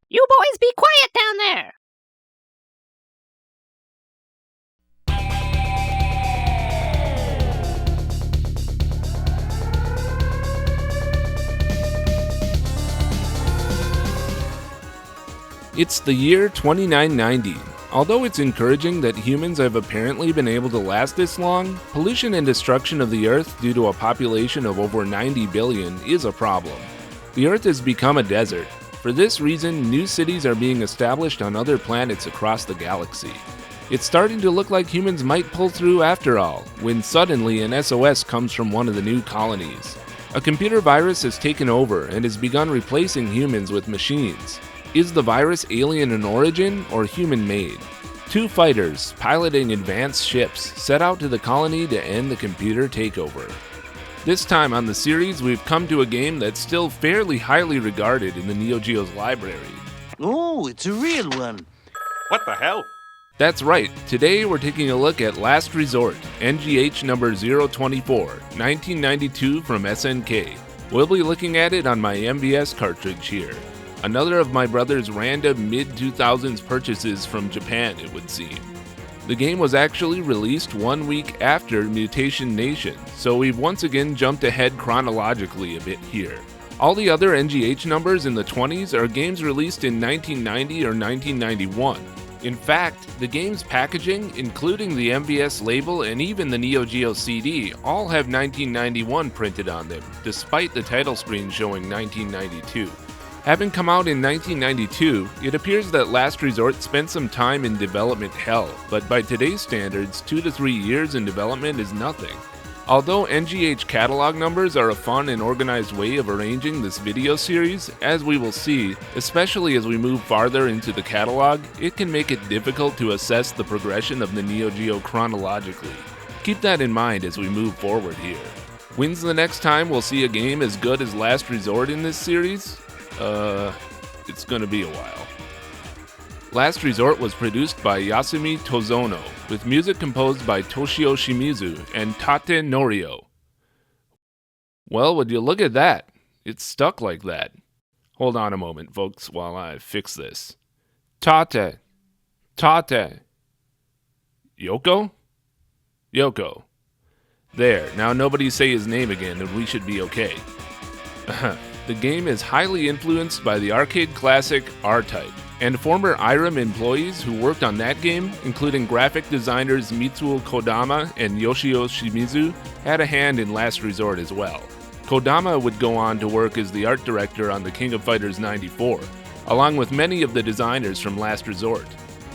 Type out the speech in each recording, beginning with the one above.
You boys be quiet down there! It's the year 2990. Although it's encouraging that humans have apparently been able to last this long, pollution and destruction of the Earth due to a population of over 90 billion is a problem. The Earth has become a desert. For this reason, new cities are being established on other planets across the galaxy. It's starting to look like humans might pull through after all, when suddenly an SOS comes from one of the new colonies. A computer virus has taken over and has begun replacing humans with machines. Is the virus alien in origin or human-made? Two fighters, piloting advanced ships, set out to the colony to end the computer takeover. This time on the series, we've come to a game that's still fairly highly regarded in the Neo Geo's library. Oh, it's a real one. What the hell? That's right, today we're taking a look at Last Resort, NGH-024, 1992 from SNK. We'll be looking at it on my MVS cartridge here. Another of my brother's random mid-2000s purchases from Japan, it would seem. The game was actually released 1 week after Mutation Nation, so we've once again jumped ahead chronologically a bit here. All the other NGH numbers in the 20s are games released in 1990 or 1991. In fact, the game's packaging, including the MVS label and even the Neo Geo CD, all have 1991 printed on them, despite the title screen showing 1992. Having come out in 1992, it appears that Last Resort spent some time in development hell, but by today's standards, 2 to 3 years in development is nothing. Although NGH catalog numbers are a fun and organized way of arranging this video series, as we will see, especially as we move farther into the catalog, it can make it difficult to assess the progression of the Neo Geo chronologically. Keep that in mind as we move forward here. When's the next time we'll see a game as good as Last Resort in this series? It's gonna be a while. Last Resort was produced by Yasumi Tozono, with music composed by Toshio Shimizu and Tate Norio. Well, would you look at that? It's stuck like that. Hold on a moment, folks, while I fix this. Tate. Yoko? Yoko. There, now nobody say his name again and we should be okay. The game is highly influenced by the arcade classic R-Type, and former Irem employees who worked on that game, including graphic designers Mitsuo Kodama and Yoshio Shimizu, had a hand in Last Resort as well. Kodama would go on to work as the art director on the King of Fighters 94, along with many of the designers from Last Resort.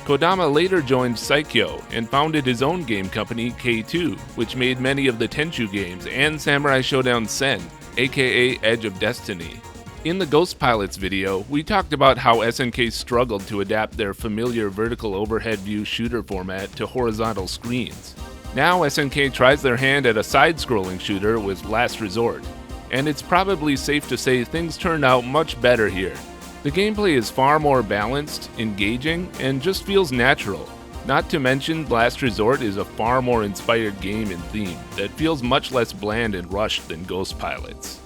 Kodama later joined Saikyo and founded his own game company, K2, which made many of the Tenchu games and Samurai Shodown Sen, aka Edge of Destiny. In the Ghost Pilots video, we talked about how SNK struggled to adapt their familiar vertical overhead view shooter format to horizontal screens. Now SNK tries their hand at a side-scrolling shooter with Last Resort, and it's probably safe to say things turned out much better here. The gameplay is far more balanced, engaging, and just feels natural. Not to mention, Last Resort is a far more inspired game and theme that feels much less bland and rushed than Ghost Pilots.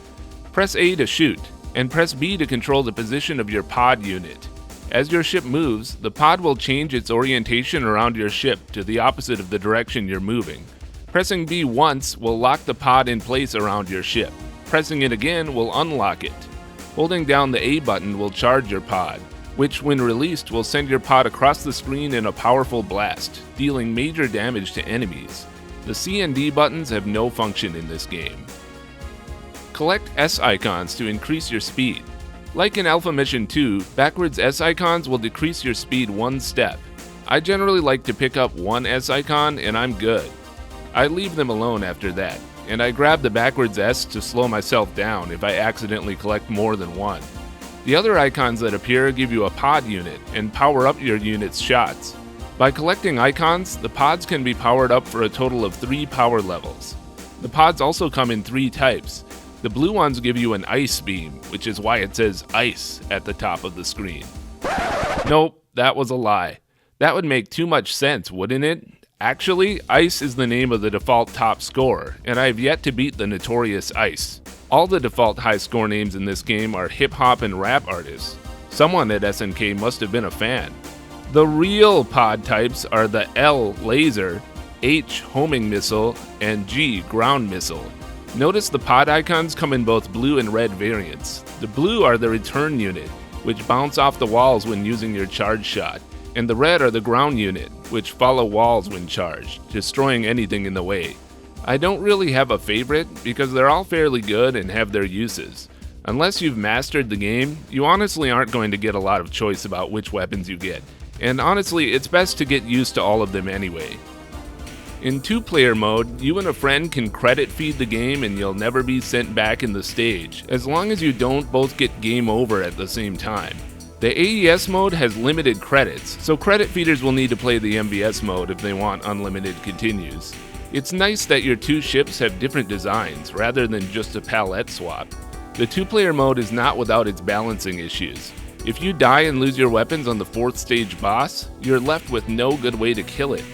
Press A to shoot, and press B to control the position of your pod unit. As your ship moves, the pod will change its orientation around your ship to the opposite of the direction you're moving. Pressing B once will lock the pod in place around your ship. Pressing it again will unlock it. Holding down the A button will charge your pod, which when released will send your pod across the screen in a powerful blast, dealing major damage to enemies. The C and D buttons have no function in this game. Collect S icons to increase your speed. Like in Alpha Mission 2, backwards S icons will decrease your speed 1 step. I generally like to pick up 1 S icon and I'm good. I leave them alone after that, and I grab the backwards S to slow myself down if I accidentally collect more than 1. The other icons that appear give you a pod unit and power up your unit's shots. By collecting icons, the pods can be powered up for a total of 3 power levels. The pods also come in 3 types. The blue ones give you an ice beam, which is why it says ice at the top of the screen. Nope, that was a lie. That would make too much sense, wouldn't it? Actually, Ice is the name of the default top scorer, and I have yet to beat the notorious Ice. All the default high score names in this game are hip-hop and rap artists, Someone at SNK must have been a fan. The real pod types are the L laser, H homing missile, and G ground missile. Notice the pod icons come in both blue and red variants. The blue are the return unit, which bounce off the walls when using your charge shot, and the red are the ground unit, which follow walls when charged, destroying anything in the way. I don't really have a favorite because they're all fairly good and have their uses. Unless you've mastered the game, you honestly aren't going to get a lot of choice about which weapons you get, and honestly, it's best to get used to all of them anyway. In 2-player mode, you and a friend can credit feed the game and you'll never be sent back in the stage, as long as you don't both get game over at the same time. The AES mode has limited credits, so credit feeders will need to play the MVS mode if they want unlimited continues. It's nice that your 2 ships have different designs, rather than just a palette swap. The 2-player mode is not without its balancing issues. If you die and lose your weapons on the 4th stage boss, you're left with no good way to kill it.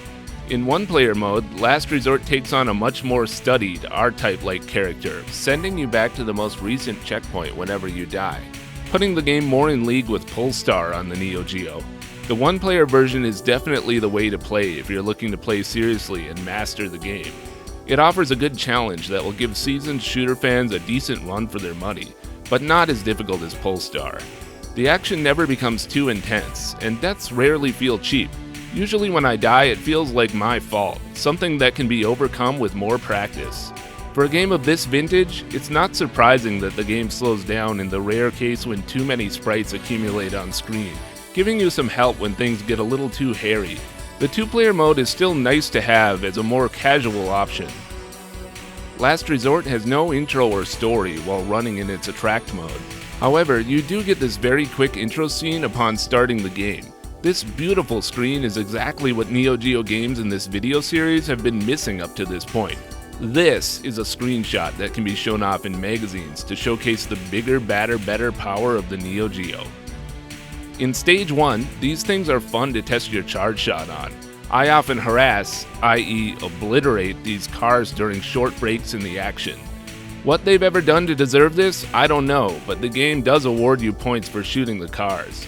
In 1-player mode, Last Resort takes on a much more studied, R-type-like character, sending you back to the most recent checkpoint whenever you die, putting the game more in league with Polestar on the Neo Geo. The 1-player version is definitely the way to play if you're looking to play seriously and master the game. It offers a good challenge that will give seasoned shooter fans a decent run for their money, but not as difficult as Polestar. The action never becomes too intense, and deaths rarely feel cheap. Usually when I die, it feels like my fault, something that can be overcome with more practice. For a game of this vintage, it's not surprising that the game slows down in the rare case when too many sprites accumulate on screen, giving you some help when things get a little too hairy. The 2-player mode is still nice to have as a more casual option. Last Resort has no intro or story while running in its attract mode. However, you do get this very quick intro scene upon starting the game. This beautiful screen is exactly what Neo Geo games in this video series have been missing up to this point. This is a screenshot that can be shown off in magazines to showcase the bigger, badder, better power of the Neo Geo. In Stage 1, these things are fun to test your charge shot on. I often harass, i.e. obliterate, these cars during short breaks in the action. What they've ever done to deserve this, I don't know, but the game does award you points for shooting the cars.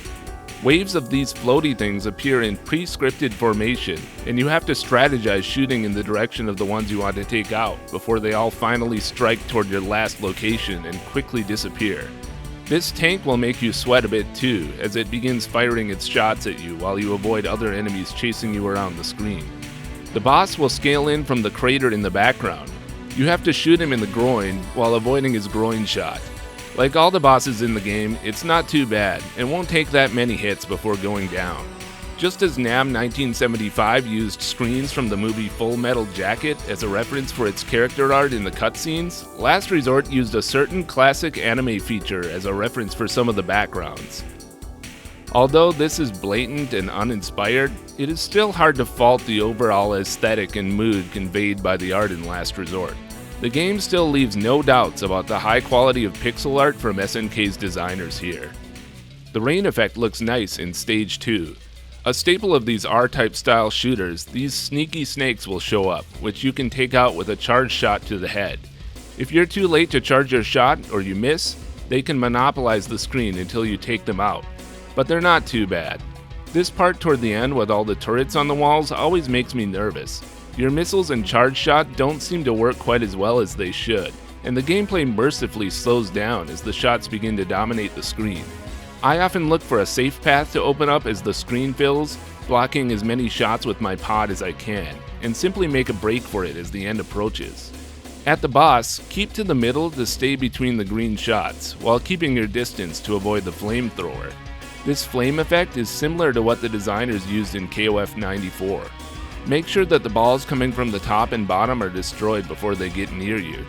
Waves of these floaty things appear in pre-scripted formation, and you have to strategize shooting in the direction of the ones you want to take out before they all finally strike toward your last location and quickly disappear. This tank will make you sweat a bit too, as it begins firing its shots at you while you avoid other enemies chasing you around the screen. The boss will scale in from the crater in the background. You have to shoot him in the groin while avoiding his groin shot. Like all the bosses in the game, it's not too bad, and won't take that many hits before going down. Just as NAMM 1975 used screens from the movie Full Metal Jacket as a reference for its character art in the cutscenes, Last Resort used a certain classic anime feature as a reference for some of the backgrounds. Although this is blatant and uninspired, it is still hard to fault the overall aesthetic and mood conveyed by the art in Last Resort. The game still leaves no doubts about the high quality of pixel art from SNK's designers here. The rain effect looks nice in Stage 2. A staple of these R-type style shooters, these sneaky snakes will show up, which you can take out with a charge shot to the head. If you're too late to charge your shot or you miss, they can monopolize the screen until you take them out. But they're not too bad. This part toward the end with all the turrets on the walls always makes me nervous. Your missiles and charge shot don't seem to work quite as well as they should, and the gameplay mercifully slows down as the shots begin to dominate the screen. I often look for a safe path to open up as the screen fills, blocking as many shots with my pod as I can, and simply make a break for it as the end approaches. At the boss, keep to the middle to stay between the green shots, while keeping your distance to avoid the flamethrower. This flame effect is similar to what the designers used in KOF 94. Make sure that the balls coming from the top and bottom are destroyed before they get near you.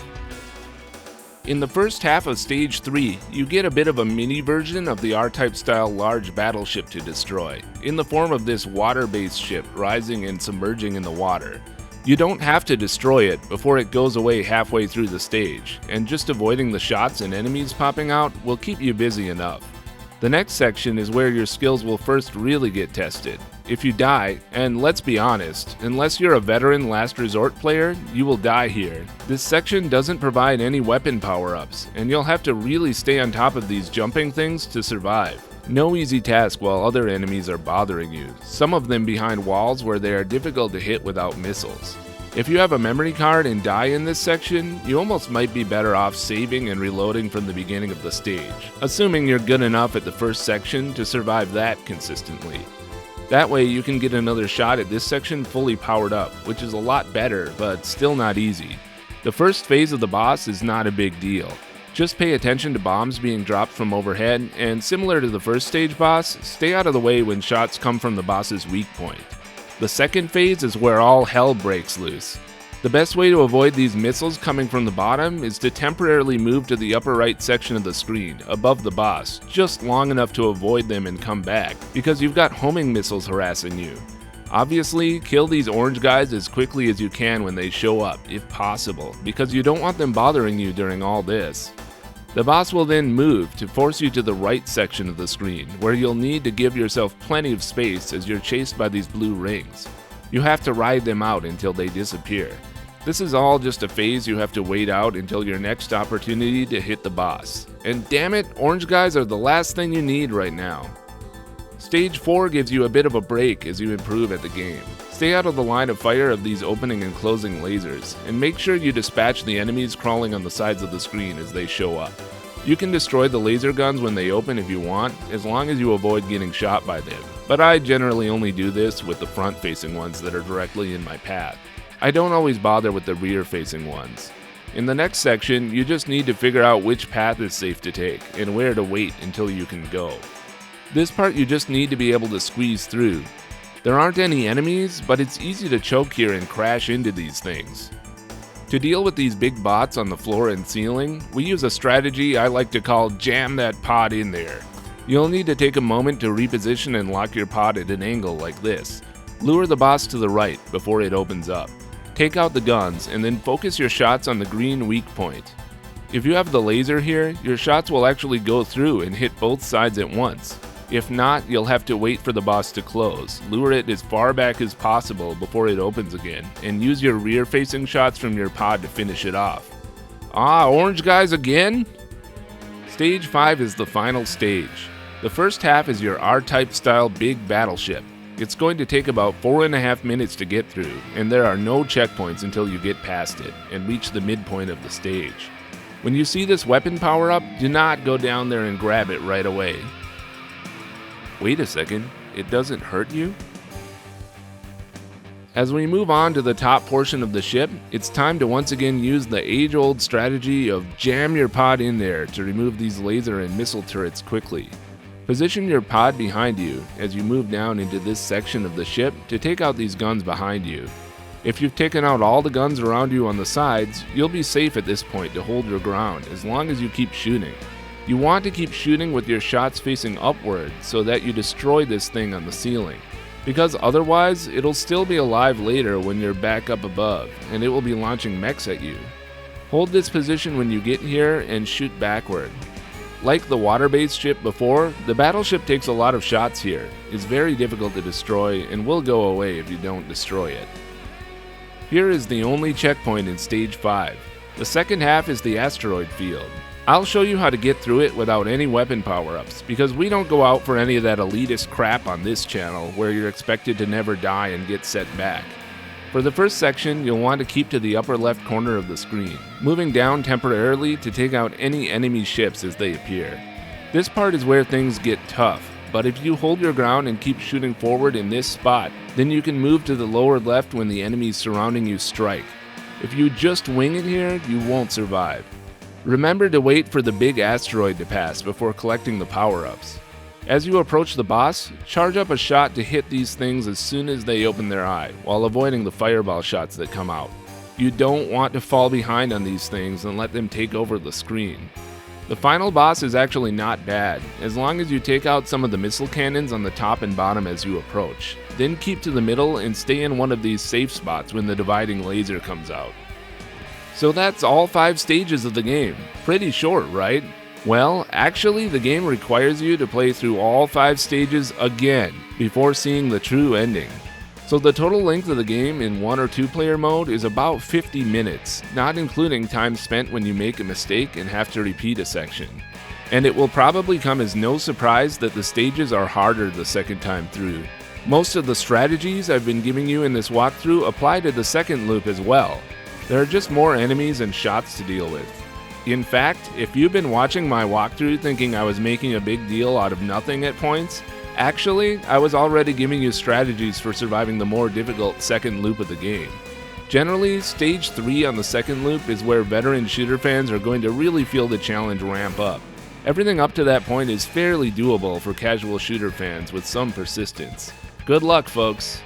In the first half of Stage 3, you get a bit of a mini version of the R-type style large battleship to destroy, in the form of this water-based ship rising and submerging in the water. You don't have to destroy it before it goes away halfway through the stage, and just avoiding the shots and enemies popping out will keep you busy enough. The next section is where your skills will first really get tested. If you die, and let's be honest, unless you're a veteran Last Resort player, you will die here. This section doesn't provide any weapon power-ups, and you'll have to really stay on top of these jumping things to survive. No easy task while other enemies are bothering you, some of them behind walls where they are difficult to hit without missiles. If you have a memory card and die in this section, you almost might be better off saving and reloading from the beginning of the stage, assuming you're good enough at the first section to survive that consistently. That way you can get another shot at this section fully powered up, which is a lot better, but still not easy. The first phase of the boss is not a big deal. Just pay attention to bombs being dropped from overhead, and similar to the first stage boss, stay out of the way when shots come from the boss's weak point. The second phase is where all hell breaks loose. The best way to avoid these missiles coming from the bottom is to temporarily move to the upper right section of the screen, above the boss, just long enough to avoid them and come back, because you've got homing missiles harassing you. Obviously, kill these orange guys as quickly as you can when they show up, if possible, because you don't want them bothering you during all this. The boss will then move to force you to the right section of the screen, where you'll need to give yourself plenty of space as you're chased by these blue rings. You have to ride them out until they disappear. This is all just a phase you have to wait out until your next opportunity to hit the boss. And damn it, orange guys are the last thing you need right now. Stage 4 gives you a bit of a break as you improve at the game. Stay out of the line of fire of these opening and closing lasers, and make sure you dispatch the enemies crawling on the sides of the screen as they show up. You can destroy the laser guns when they open if you want, as long as you avoid getting shot by them, but I generally only do this with the front-facing ones that are directly in my path. I don't always bother with the rear-facing ones. In the next section, you just need to figure out which path is safe to take, and where to wait until you can go. This part you just need to be able to squeeze through. There aren't any enemies, but it's easy to choke here and crash into these things. To deal with these big bots on the floor and ceiling, we use a strategy I like to call jam that pod in there. You'll need to take a moment to reposition and lock your pod at an angle like this. Lure the boss to the right before it opens up. Take out the guns and then focus your shots on the green weak point. If you have the laser here, your shots will actually go through and hit both sides at once. If not, you'll have to wait for the boss to close, lure it as far back as possible before it opens again, and use your rear-facing shots from your pod to finish it off. Ah, orange guys again? Stage 5 is the final stage. The first half is your R-type style big battleship. It's going to take about 4.5 minutes to get through, and there are no checkpoints until you get past it and reach the midpoint of the stage. When you see this weapon power up, do not go down there and grab it right away. Wait a second, it doesn't hurt you? As we move on to the top portion of the ship, it's time to once again use the age-old strategy of jam your pod in there to remove these laser and missile turrets quickly. Position your pod behind you as you move down into this section of the ship to take out these guns behind you. If you've taken out all the guns around you on the sides, you'll be safe at this point to hold your ground as long as you keep shooting. You want to keep shooting with your shots facing upward so that you destroy this thing on the ceiling, because otherwise it'll still be alive later when you're back up above and it will be launching mechs at you. Hold this position when you get here and shoot backward. Like the water-based ship before, the battleship takes a lot of shots here, is very difficult to destroy, and will go away if you don't destroy it. Here is the only checkpoint in Stage 5. The second half is the asteroid field. I'll show you how to get through it without any weapon power-ups, because we don't go out for any of that elitist crap on this channel where you're expected to never die and get set back. For the first section, you'll want to keep to the upper left corner of the screen, moving down temporarily to take out any enemy ships as they appear. This part is where things get tough, but if you hold your ground and keep shooting forward in this spot, then you can move to the lower left when the enemies surrounding you strike. If you just wing it here, you won't survive. Remember to wait for the big asteroid to pass before collecting the power-ups. As you approach the boss, charge up a shot to hit these things as soon as they open their eye, while avoiding the fireball shots that come out. You don't want to fall behind on these things and let them take over the screen. The final boss is actually not bad, as long as you take out some of the missile cannons on the top and bottom as you approach. Then keep to the middle and stay in one of these safe spots when the dividing laser comes out. So that's all 5 stages of the game. Pretty short, right? Well, actually the game requires you to play through all 5 stages again before seeing the true ending. So the total length of the game in 1 or 2 player mode is about 50 minutes, not including time spent when you make a mistake and have to repeat a section. and it will probably come as no surprise that the stages are harder the second time through. Most of the strategies I've been giving you in this walkthrough apply to the second loop as well. There are just more enemies and shots to deal with. In fact, if you've been watching my walkthrough thinking I was making a big deal out of nothing at points, actually, I was already giving you strategies for surviving the more difficult second loop of the game. Generally, Stage 3 on the second loop is where veteran shooter fans are going to really feel the challenge ramp up. Everything up to that point is fairly doable for casual shooter fans with some persistence. Good luck, folks!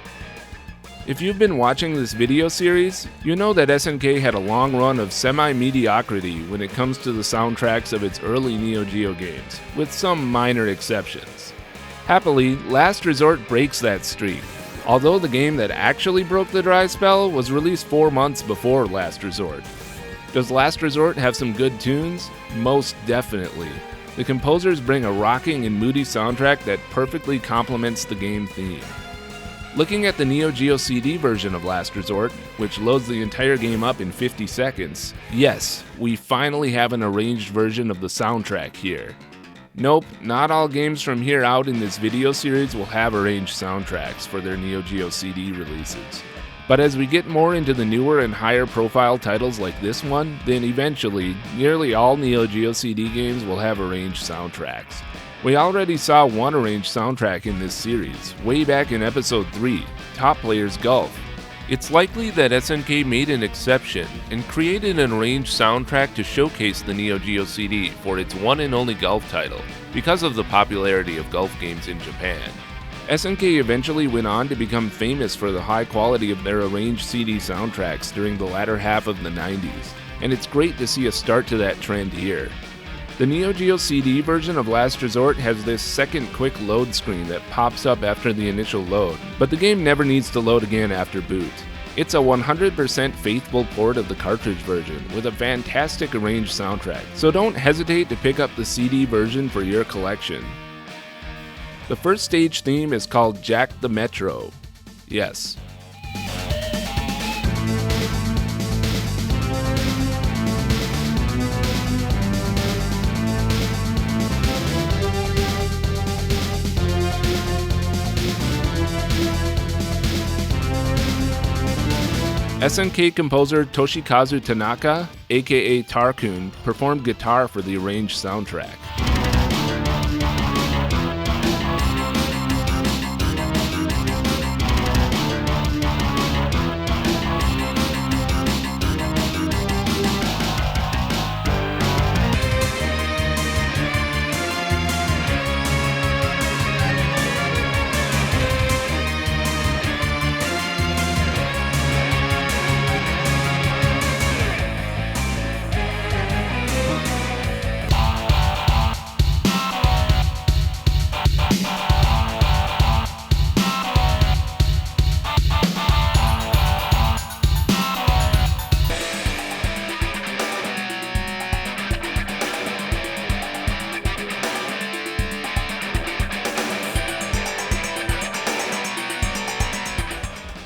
If you've been watching this video series, you know that SNK had a long run of semi-mediocrity when it comes to the soundtracks of its early Neo Geo games, with some minor exceptions. Happily, Last Resort breaks that streak, although the game that actually broke the dry spell was released 4 months before Last Resort. Does Last Resort have some good tunes? Most definitely. The composers bring a rocking and moody soundtrack that perfectly complements the game theme. Looking at the Neo Geo CD version of Last Resort, which loads the entire game up in 50 seconds, yes, we finally have an arranged version of the soundtrack here. Nope, not all games from here out in this video series will have arranged soundtracks for their Neo Geo CD releases. But as we get more into the newer and higher profile titles like this one, then eventually, nearly all Neo Geo CD games will have arranged soundtracks. We already saw one arranged soundtrack in this series, way back in episode 3, Top Player's Golf. It's likely that SNK made an exception and created an arranged soundtrack to showcase the Neo Geo CD for its one and only golf title, because of the popularity of golf games in Japan. SNK eventually went on to become famous for the high quality of their arranged CD soundtracks during the latter half of the 90s, and it's great to see a start to that trend here. The Neo Geo CD version of Last Resort has this second quick load screen that pops up after the initial load, but the game never needs to load again after boot. It's a 100% faithful port of the cartridge version with a fantastic arranged soundtrack, so don't hesitate to pick up the CD version for your collection. The first stage theme is called Jack the Metro. Yes. SNK composer Toshikazu Tanaka, aka Tarkun, performed guitar for the arranged soundtrack.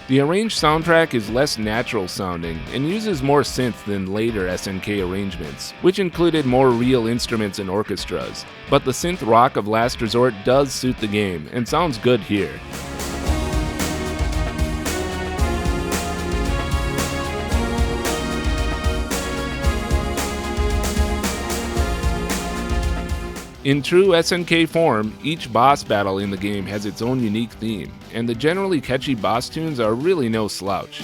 The arranged soundtrack is less natural sounding and uses more synth than later SNK arrangements, which included more real instruments and orchestras, but the synth rock of Last Resort does suit the game and sounds good here. In true SNK form, each boss battle in the game has its own unique theme, and the generally catchy boss tunes are really no slouch.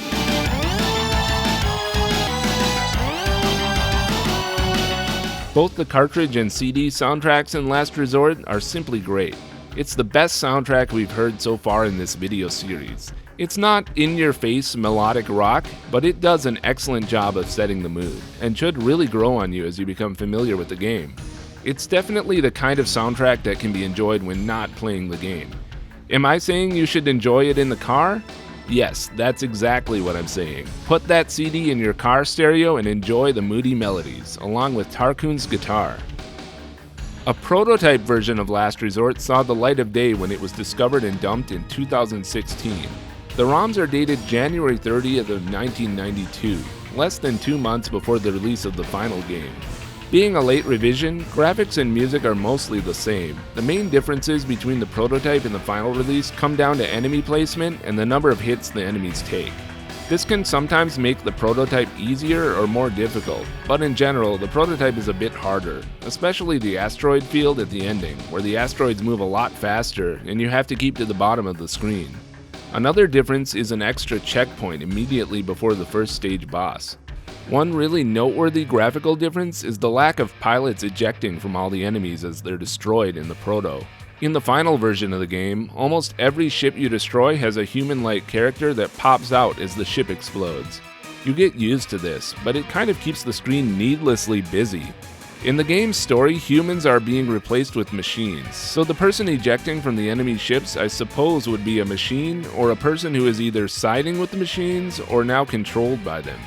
Both the cartridge and CD soundtracks in Last Resort are simply great. It's the best soundtrack we've heard so far in this video series. It's not in-your-face melodic rock, but it does an excellent job of setting the mood, and should really grow on you as you become familiar with the game. It's definitely the kind of soundtrack that can be enjoyed when not playing the game. Am I saying you should enjoy it in the car? Yes, that's exactly what I'm saying. Put that CD in your car stereo and enjoy the moody melodies, along with Tarkun's guitar. A prototype version of Last Resort saw the light of day when it was discovered and dumped in 2016. The ROMs are dated January 30th of 1992, less than 2 months before the release of the final game. Being a late revision, graphics and music are mostly the same. The main differences between the prototype and the final release come down to enemy placement and the number of hits the enemies take. This can sometimes make the prototype easier or more difficult, but in general, the prototype is a bit harder, especially the asteroid field at the ending, where the asteroids move a lot faster and you have to keep to the bottom of the screen. Another difference is an extra checkpoint immediately before the first stage boss. One really noteworthy graphical difference is the lack of pilots ejecting from all the enemies as they're destroyed in the proto. In the final version of the game, almost every ship you destroy has a human-like character that pops out as the ship explodes. You get used to this, but it kind of keeps the screen needlessly busy. In the game's story, humans are being replaced with machines, so the person ejecting from the enemy ships I suppose would be a machine or a person who is either siding with the machines or now controlled by them.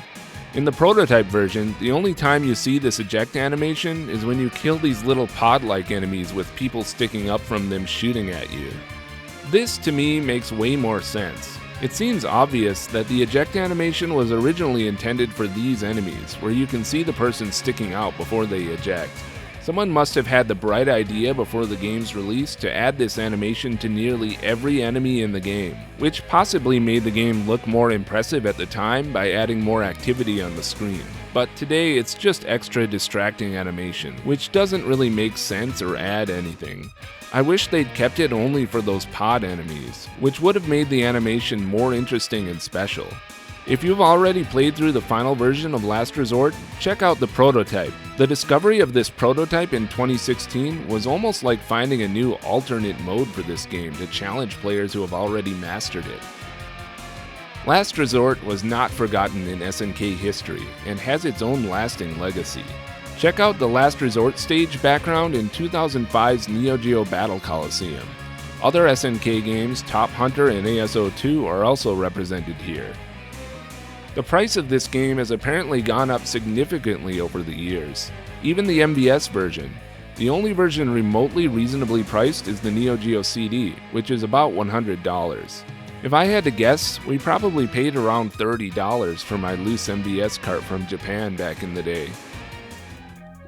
In the prototype version, the only time you see this eject animation is when you kill these little pod-like enemies with people sticking up from them shooting at you. This, to me, makes way more sense. It seems obvious that the eject animation was originally intended for these enemies, where you can see the person sticking out before they eject. Someone must have had the bright idea before the game's release to add this animation to nearly every enemy in the game, which possibly made the game look more impressive at the time by adding more activity on the screen. But today it's just extra distracting animation, which doesn't really make sense or add anything. I wish they'd kept it only for those pod enemies, which would have made the animation more interesting and special. If you've already played through the final version of Last Resort, check out the prototype. The discovery of this prototype in 2016 was almost like finding a new alternate mode for this game to challenge players who have already mastered it. Last Resort was not forgotten in SNK history and has its own lasting legacy. Check out the Last Resort stage background in 2005's Neo Geo Battle Coliseum. Other SNK games, Top Hunter and ASO2, are also represented here. The price of this game has apparently gone up significantly over the years. Even the MVS version. The only version remotely reasonably priced is the Neo Geo CD, which is about $100. If I had to guess, we probably paid around $30 for my loose MVS cart from Japan back in the day.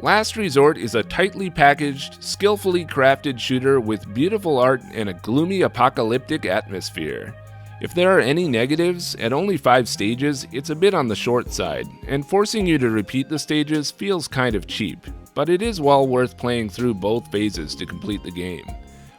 Last Resort is a tightly packaged, skillfully crafted shooter with beautiful art and a gloomy apocalyptic atmosphere. If there are any negatives, at only 5 stages, it's a bit on the short side, and forcing you to repeat the stages feels kind of cheap, but it is well worth playing through both phases to complete the game.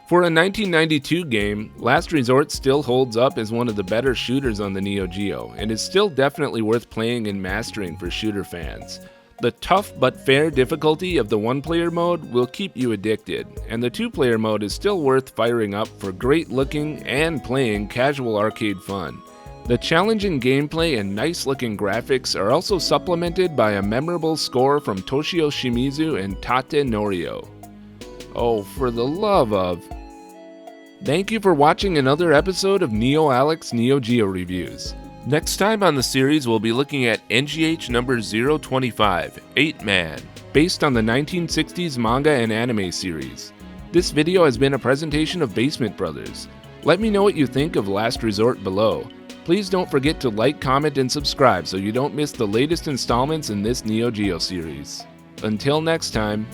For a 1992 game, Last Resort still holds up as one of the better shooters on the Neo Geo, and is still definitely worth playing and mastering for shooter fans. The tough but fair difficulty of the one-player mode will keep you addicted, and the two-player mode is still worth firing up for great-looking and playing casual arcade fun. The challenging gameplay and nice-looking graphics are also supplemented by a memorable score from Toshio Shimizu and Tate Norio. Oh, for the love of... Thank you for watching another episode of Neo Alex Neo Geo Reviews. Next time on the series, we'll be looking at NGH-024, 8-Man, based on the 1960s manga and anime series. This video has been a presentation of Basement Brothers. Let me know what you think of Last Resort below. Please don't forget to like, comment, and subscribe so you don't miss the latest installments in this Neo Geo series. Until next time.